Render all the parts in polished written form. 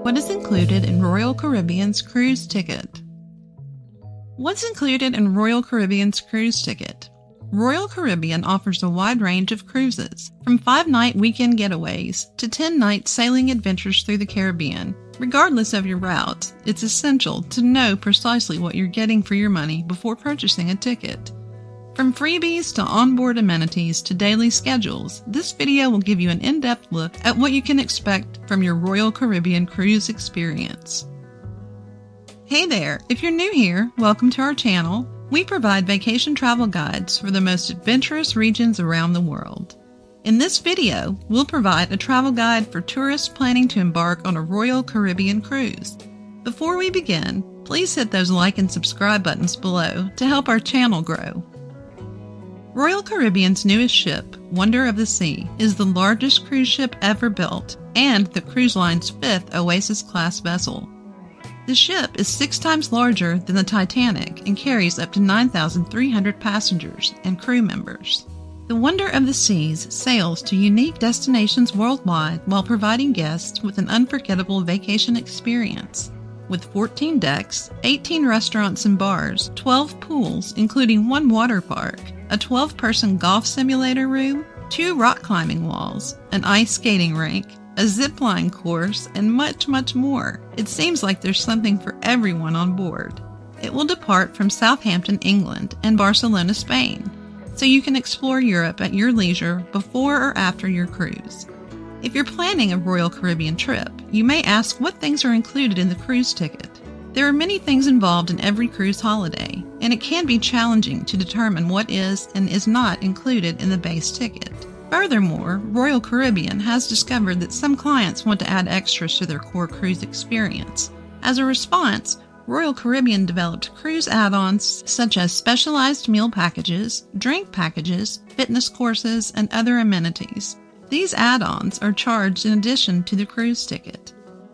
What is included in Royal Caribbean's cruise ticket? What's included in Royal Caribbean's cruise ticket? Royal Caribbean offers a wide range of cruises, from 5-night weekend getaways to 10-night sailing adventures through the Caribbean. Regardless of your route, it's essential to know precisely what you're getting for your money before purchasing a ticket. From freebies to onboard amenities to daily schedules, this video will give you an in-depth look at what you can expect from your Royal Caribbean cruise experience. Hey there! If you're new here, welcome to our channel. We provide vacation travel guides for the most adventurous regions around the world. In this video, we'll provide a travel guide for tourists planning to embark on a Royal Caribbean cruise. Before we begin, please hit those like and subscribe buttons below to help our channel grow. Royal Caribbean's newest ship, Wonder of the Sea, is the largest cruise ship ever built and the cruise line's 5th Oasis-class vessel. The ship is 6 times larger than the Titanic and carries up to 9,300 passengers and crew members. The Wonder of the Seas sails to unique destinations worldwide while providing guests with an unforgettable vacation experience. With 14 decks, 18 restaurants and bars, 12 pools including 1 water park, a 12-person golf simulator room, 2 rock climbing walls, an ice skating rink, a zipline course, and much, much more. It seems like there's something for everyone on board. It will depart from Southampton, England, and Barcelona, Spain, so you can explore Europe at your leisure before or after your cruise. If you're planning a Royal Caribbean trip, you may ask what things are included in the cruise ticket. There are many things involved in every cruise holiday, and it can be challenging to determine what is and is not included in the base ticket. Furthermore, Royal Caribbean has discovered that some clients want to add extras to their core cruise experience. As a response, Royal Caribbean developed cruise add-ons such as specialized meal packages, drink packages, fitness courses, and other amenities. These add-ons are charged in addition to the cruise ticket.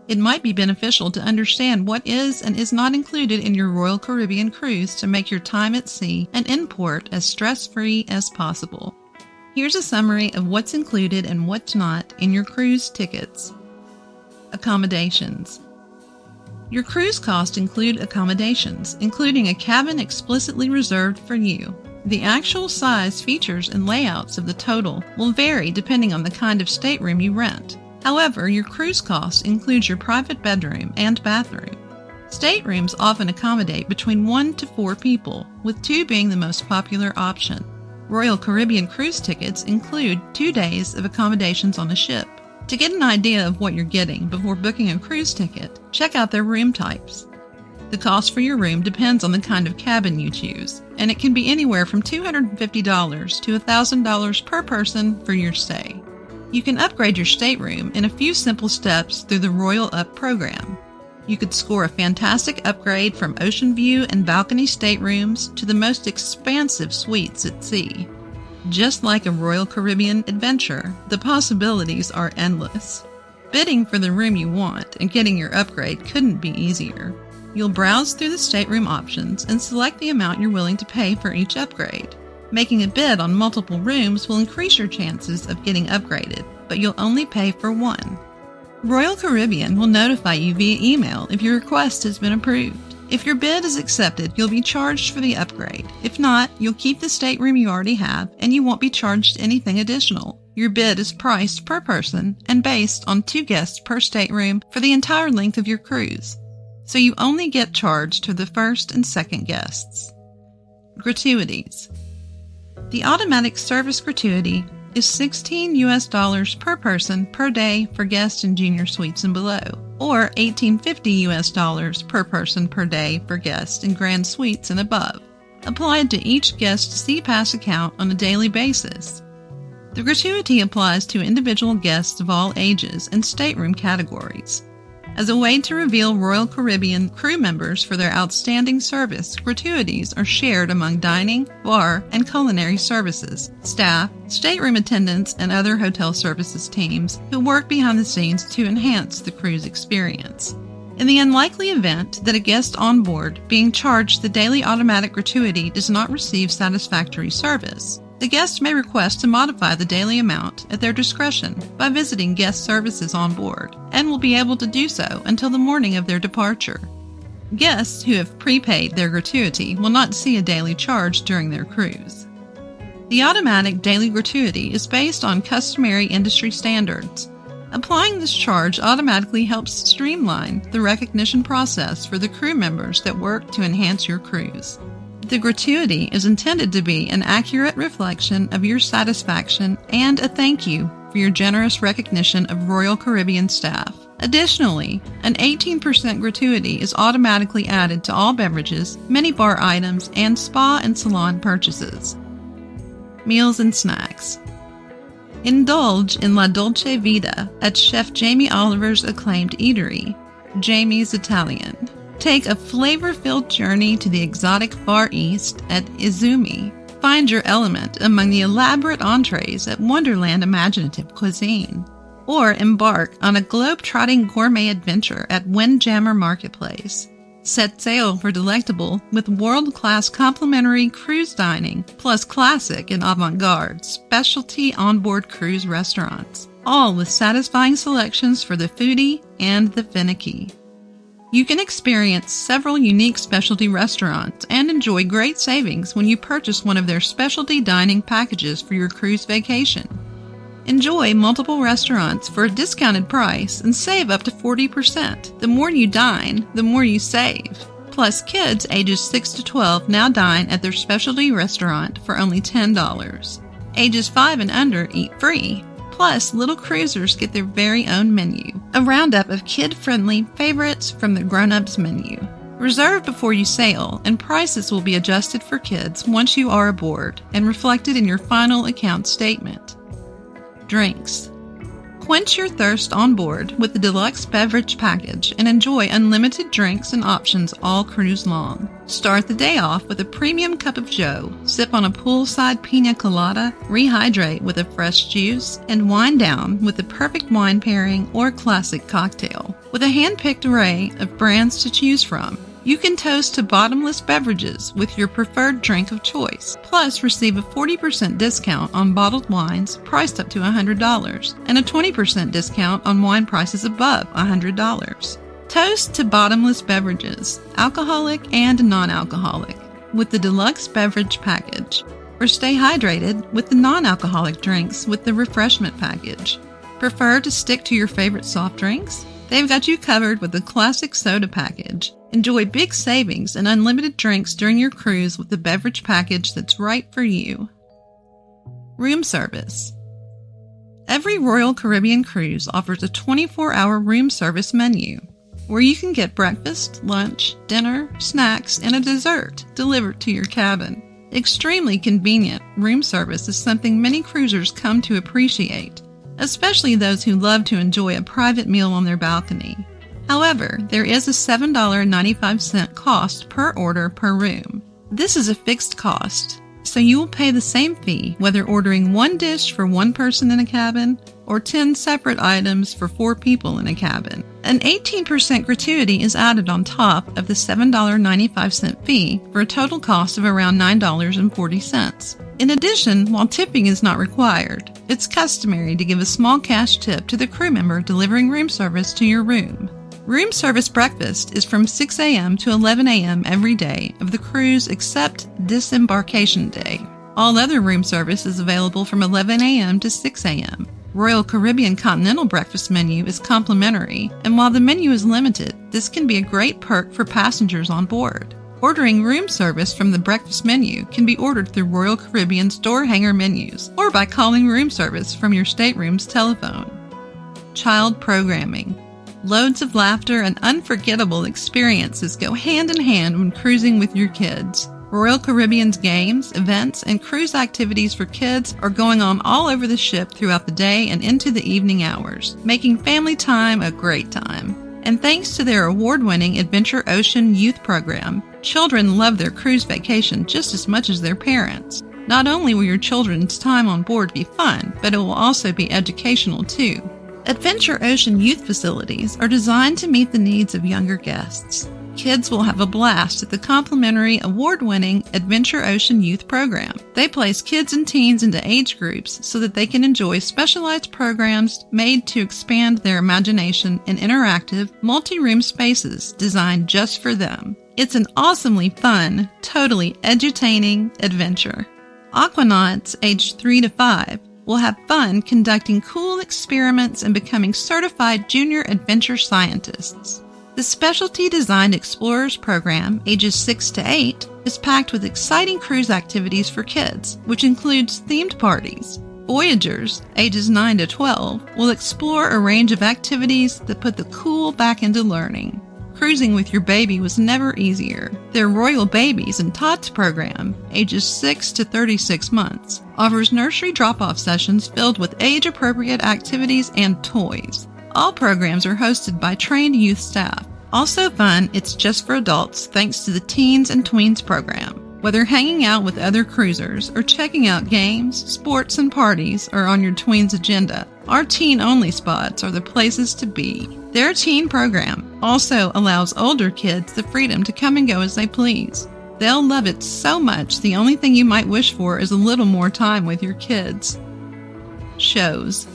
It might be beneficial to understand what is and is not included in your Royal Caribbean cruise to make your time at sea and in port as stress-free as possible. Here's a summary of what's included and what's not in your cruise tickets. Accommodations. Your cruise costs include accommodations, including a cabin explicitly reserved for you. The actual size, features, and layouts of the total will vary depending on the kind of stateroom you rent. However, your cruise costs include your private bedroom and bathroom. Staterooms often accommodate between 1 to 4 people, with 2 being the most popular option. Royal Caribbean cruise tickets include 2 days of accommodations on a ship. To get an idea of what you're getting before booking a cruise ticket, check out their room types. The cost for your room depends on the kind of cabin you choose, and it can be anywhere from $250 to $1,000 per person for your stay. You can upgrade your stateroom in a few simple steps through the Royal Up program. You could score a fantastic upgrade from ocean view and balcony staterooms to the most expansive suites at sea. Just like a Royal Caribbean adventure, the possibilities are endless. Bidding for the room you want and getting your upgrade couldn't be easier. You'll browse through the stateroom options and select the amount you're willing to pay for each upgrade. Making a bid on multiple rooms will increase your chances of getting upgraded, but you'll only pay for one. Royal Caribbean will notify you via email if your request has been approved. If your bid is accepted, you'll be charged for the upgrade. If not, you'll keep the stateroom you already have, and you won't be charged anything additional. Your bid is priced per person and based on 2 guests per stateroom for the entire length of your cruise, so you only get charged to the first and second guests. Gratuities. The automatic service gratuity is $16 per person per day for guests in junior suites and below, or $18.50 per person per day for guests in grand suites and above, applied to each guest's SeaPass account on a daily basis. The gratuity applies to individual guests of all ages and stateroom categories. As a way to reveal Royal Caribbean crew members for their outstanding service, gratuities are shared among dining, bar, and culinary services, staff, stateroom attendants, and other hotel services teams who work behind the scenes to enhance the cruise experience. In the unlikely event that a guest on board being charged the daily automatic gratuity does not receive satisfactory service, The guest may request to modify the daily amount at their discretion by visiting guest services on board, and will be able to do so until the morning of their departure. Guests who have prepaid their gratuity will not see a daily charge during their cruise. The automatic daily gratuity is based on customary industry standards. Applying this charge automatically helps streamline the recognition process for the crew members that work to enhance your cruise. The gratuity is intended to be an accurate reflection of your satisfaction and a thank you for your generous recognition of Royal Caribbean staff. Additionally, an 18% gratuity is automatically added to all beverages, minibar items, and spa and salon purchases. Meals and snacks. Indulge in La Dolce Vita at Chef Jamie Oliver's acclaimed eatery, Jamie's Italian. Take a flavor-filled journey to the exotic Far East at Izumi. Find your element among the elaborate entrees at Wonderland Imaginative Cuisine. Or embark on a globe-trotting gourmet adventure at Windjammer Marketplace. Set sail for delectable with world-class complimentary cruise dining, plus classic and avant-garde specialty onboard cruise restaurants, all with satisfying selections for the foodie and the finicky. You can experience several unique specialty restaurants and enjoy great savings when you purchase one of their specialty dining packages for your cruise vacation. Enjoy multiple restaurants for a discounted price and save up to 40%. The more you dine, the more you save. Plus, kids ages 6 to 12 now dine at their specialty restaurant for only $10. Ages 5 and under eat free. Plus, little cruisers get their very own menu, a roundup of kid-friendly favorites from the grown-ups menu. Reserve before you sail, and prices will be adjusted for kids once you are aboard and reflected in your final account statement. Drinks. Quench your thirst on board with the deluxe beverage package and enjoy unlimited drinks and options all cruise long. Start the day off with a premium cup of joe, sip on a poolside pina colada, rehydrate with a fresh juice, and wind down with the perfect wine pairing or classic cocktail. With a hand-picked array of brands to choose from, you can toast to bottomless beverages with your preferred drink of choice, plus receive a 40% discount on bottled wines priced up to $100 and a 20% discount on wine prices above $100. Toast to bottomless beverages, alcoholic and non-alcoholic, with the deluxe beverage package, or stay hydrated with the non-alcoholic drinks with the refreshment package. Prefer to stick to your favorite soft drinks? They've got you covered with the classic soda package. Enjoy big savings and unlimited drinks during your cruise with the beverage package that's right for you. Room service. Every Royal Caribbean cruise offers a 24-hour room service menu, where you can get breakfast, lunch, dinner, snacks, and a dessert delivered to your cabin. Extremely convenient room service is something many cruisers come to appreciate, especially those who love to enjoy a private meal on their balcony. However, there is a $7.95 cost per order per room. This is a fixed cost, so you will pay the same fee whether ordering one dish for one person in a cabin or 10 separate items for 4 people in a cabin. An 18% gratuity is added on top of the $7.95 fee for a total cost of around $9.40. In addition, while tipping is not required, it's customary to give a small cash tip to the crew member delivering room service to your room. Room service breakfast is from 6 a.m. to 11 a.m. every day of the cruise except disembarkation day. All other room service is available from 11 a.m. to 6 a.m. Royal Caribbean Continental breakfast menu is complimentary, and while the menu is limited, this can be a great perk for passengers on board. Ordering room service from the breakfast menu can be ordered through Royal Caribbean's door hanger menus or by calling room service from your stateroom's telephone. Child programming. Loads of laughter and unforgettable experiences go hand in hand when cruising with your kids. Royal Caribbean's games, events, and cruise activities for kids are going on all over the ship throughout the day and into the evening hours, making family time a great time. And thanks to their award-winning Adventure Ocean youth program, children love their cruise vacation just as much as their parents. Not only will your children's time on board be fun, but it will also be educational too. Adventure Ocean youth facilities are designed to meet the needs of younger guests. Kids will have a blast at the complimentary award-winning Adventure Ocean Youth Program. They place kids and teens into age groups so that they can enjoy specialized programs made to expand their imagination in interactive, multi-room spaces designed just for them. It's an awesomely fun, totally edutaining adventure. Aquanauts aged 3 to 5 will have fun conducting cool experiments and becoming certified junior adventure scientists. The specialty-designed Explorers program, ages 6 to 8, is packed with exciting cruise activities for kids, which includes themed parties. Voyagers, ages 9 to 12, will explore a range of activities that put the cool back into learning. Cruising with your baby was never easier. Their Royal Babies and Tots program, ages 6 to 36 months, offers nursery drop-off sessions filled with age-appropriate activities and toys. All programs are hosted by trained youth staff. Also fun, it's just for adults thanks to the Teens and Tweens program. Whether hanging out with other cruisers or checking out games, sports, and parties are on your tweens' agenda, our teen-only spots are the places to be. Their teen program also allows older kids the freedom to come and go as they please. They'll love it so much the only thing you might wish for is a little more time with your kids. Shows.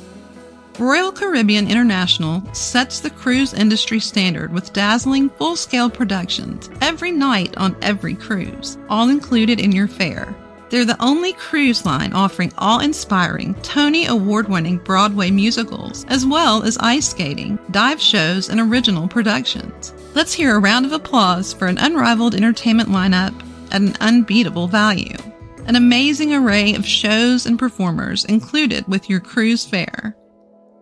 Royal Caribbean International sets the cruise industry standard with dazzling full-scale productions every night on every cruise, all included in your fare. They're the only cruise line offering awe-inspiring, Tony Award-winning Broadway musicals, as well as ice skating, dive shows, and original productions. Let's hear a round of applause for an unrivaled entertainment lineup at an unbeatable value. An amazing array of shows and performers included with your cruise fare.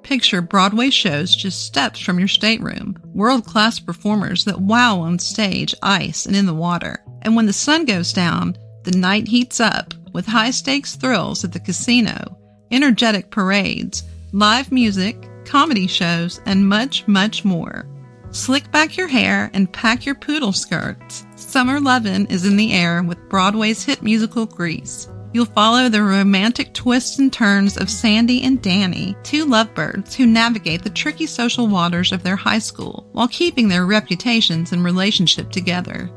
Picture Broadway shows just steps from your stateroom, world-class performers that wow on stage, ice, and in the water. And when the sun goes down, the night heats up with high-stakes thrills at the casino, energetic parades, live music, comedy shows, and much, much more. Slick back your hair and pack your poodle skirts. Summer lovin' is in the air with Broadway's hit musical Grease. You'll follow the romantic twists and turns of Sandy and Danny, two lovebirds who navigate the tricky social waters of their high school while keeping their reputations and relationship together.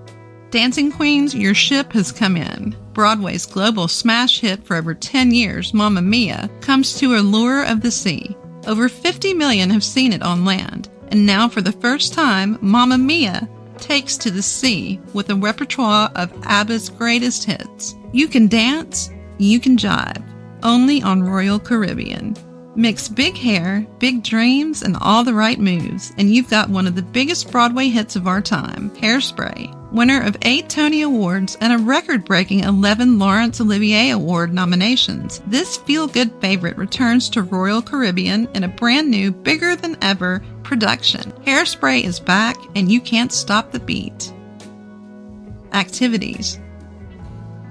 Dancing Queens, your ship has come in. Broadway's global smash hit for over 10 years, Mamma Mia, comes to a lure of the sea. Over 50 million have seen it on land, and now for the first time, Mamma Mia takes to the sea with a repertoire of ABBA's greatest hits. You can dance, you can jive, only on Royal Caribbean. Mix big hair, big dreams, and all the right moves, and you've got one of the biggest Broadway hits of our time, Hairspray. Winner of 8 Tony Awards and a record-breaking 11 Laurence Olivier Award nominations, this feel-good favorite returns to Royal Caribbean in a brand new, bigger-than-ever production. Hairspray is back, and you can't stop the beat. Activities.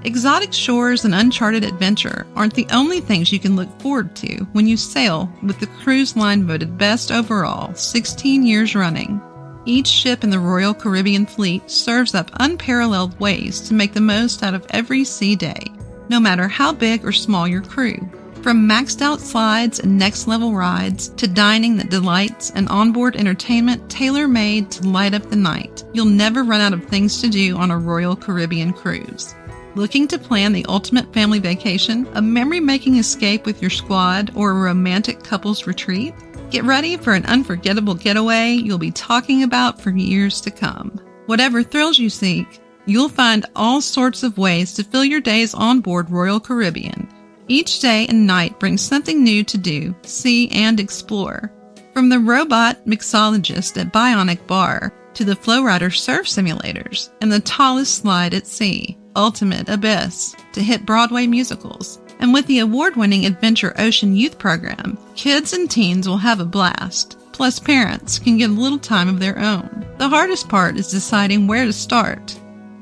Exotic shores and uncharted adventure aren't the only things you can look forward to when you sail with the cruise line voted best overall 16 years running. Each ship in the Royal Caribbean fleet serves up unparalleled ways to make the most out of every sea day, no matter how big or small your crew. From maxed out slides and next level rides to dining that delights and onboard entertainment tailor-made to light up the night, you'll never run out of things to do on a Royal Caribbean cruise. Looking to plan the ultimate family vacation, a memory-making escape with your squad, or a romantic couples retreat? Get ready for an unforgettable getaway you'll be talking about for years to come. Whatever thrills you seek, you'll find all sorts of ways to fill your days on board Royal Caribbean. Each day and night brings something new to do, see, and explore. From the robot mixologist at Bionic Bar to the Flowrider surf simulators and the tallest slide at sea, Ultimate Abyss, to hit Broadway musicals. And with the award-winning Adventure Ocean Youth Program, kids and teens will have a blast. Plus, parents can get a little time of their own. The hardest part is deciding where to start.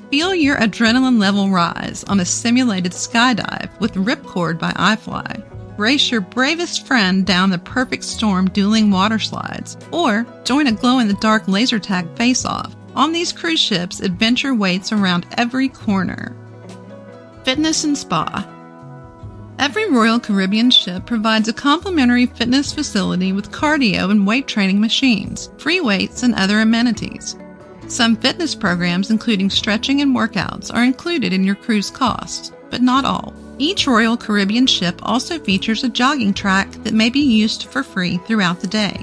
Feel your adrenaline level rise on a simulated skydive with Ripcord by iFly. Race your bravest friend down the perfect storm dueling water slides, or join a glow-in-the-dark laser tag face-off. On these cruise ships, adventure waits around every corner. Fitness and Spa. Every Royal Caribbean ship provides a complimentary fitness facility with cardio and weight training machines, free weights, and other amenities. Some fitness programs, including stretching and workouts, are included in your cruise cost, but not all. Each Royal Caribbean ship also features a jogging track that may be used for free throughout the day.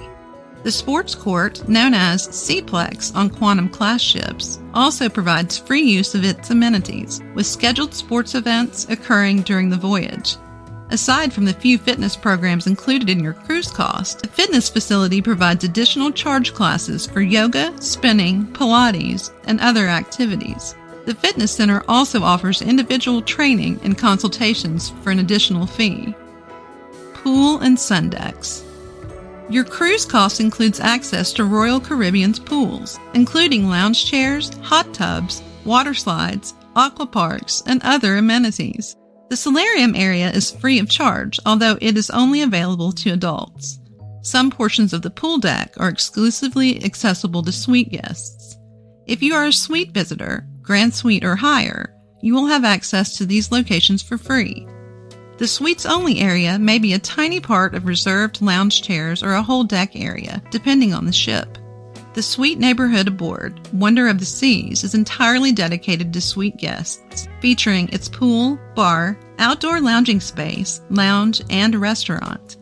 The sports court, known as Seaplex on Quantum-class ships, also provides free use of its amenities, with scheduled sports events occurring during the voyage. Aside from the few fitness programs included in your cruise cost, the fitness facility provides additional charge classes for yoga, spinning, Pilates, and other activities. The fitness center also offers individual training and consultations for an additional fee. Pool and sun decks. Your cruise cost includes access to Royal Caribbean's pools, including lounge chairs, hot tubs, water slides, aqua parks, and other amenities. The solarium area is free of charge, although it is only available to adults. Some portions of the pool deck are exclusively accessible to suite guests. If you are a suite visitor, Grand Suite or higher, you will have access to these locations for free. The suites-only area may be a tiny part of reserved lounge chairs or a whole deck area, depending on the ship. The suite neighborhood aboard Wonder of the Seas is entirely dedicated to suite guests, featuring its pool, bar, outdoor lounging space, lounge, and restaurant.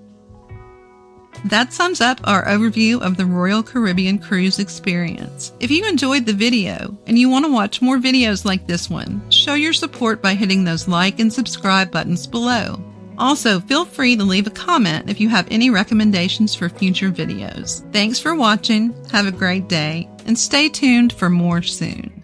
That sums up our overview of the Royal Caribbean cruise experience. If you enjoyed the video and you want to watch more videos like this one, show your support by hitting those like and subscribe buttons below. Also, feel free to leave a comment if you have any recommendations for future videos. Thanks for watching, have a great day, and stay tuned for more soon.